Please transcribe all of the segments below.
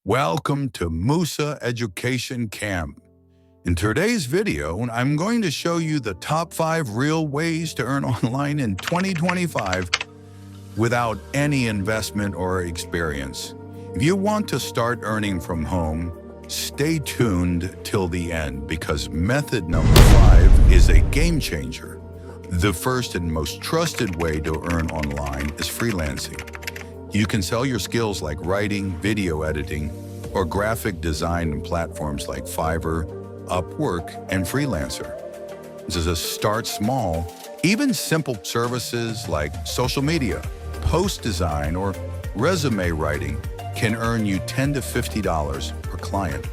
Welcome to Moosa Education Camp. In today's video, I'm going to show you the top 5 real ways to earn online in 2025 without any investment or experience. If you want to start earning from home, stay tuned till the end because method number 5 is a game changer. The first and most trusted way to earn online is freelancing. You can sell your skills like writing, video editing, or graphic design on platforms like Fiverr, Upwork, and Freelancer. This is a start small. Even simple services like social media, post design, or resume writing can earn you $10 to $50 per client.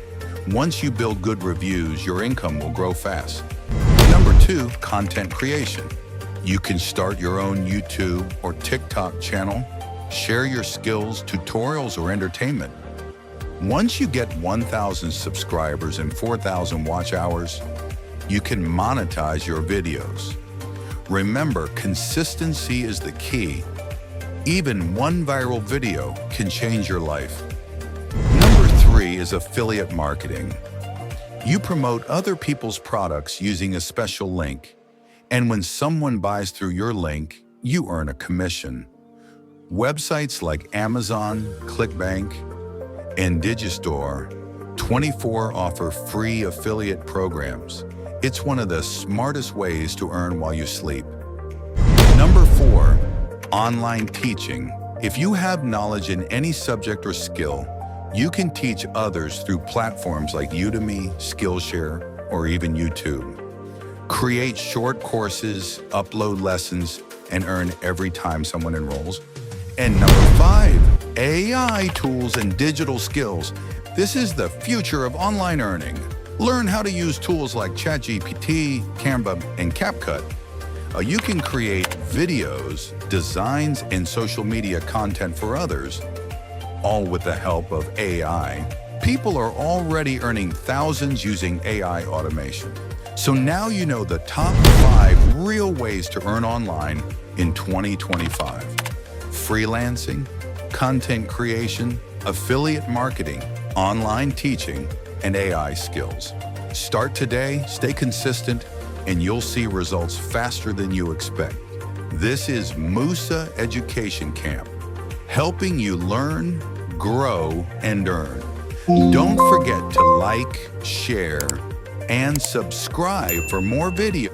Once you build good reviews, your income will grow fast. Number 2, content creation. You can start your own YouTube or TikTok channel, share your skills, tutorials, or entertainment. Once you get 1,000 subscribers and 4,000 watch hours, you can monetize your videos. Remember, consistency is the key. Even one viral video can change your life. Number 3 is affiliate marketing. You promote other people's products using a special link, and when someone buys through your link, you earn a commission. Websites like Amazon, ClickBank, and Digistore24 offer free affiliate programs. It's one of the smartest ways to earn while you sleep. Number 4, online teaching. If you have knowledge in any subject or skill, you can teach others through platforms like Udemy, Skillshare, or even YouTube. Create short courses, upload lessons, and earn every time someone enrolls. And number 5, AI tools and digital skills. This is the future of online earning. Learn how to use tools like ChatGPT, Canva, and CapCut. You can create videos, designs, and social media content for others, all with the help of AI. People are already earning thousands using AI automation. So now you know the top 5 real ways to earn online in 2025. Freelancing, content creation, affiliate marketing, online teaching, and AI skills. Start today, stay consistent, and you'll see results faster than you expect. This is Moosa Education Camp, helping you learn, grow, and earn. Don't forget to like, share, and subscribe for more videos.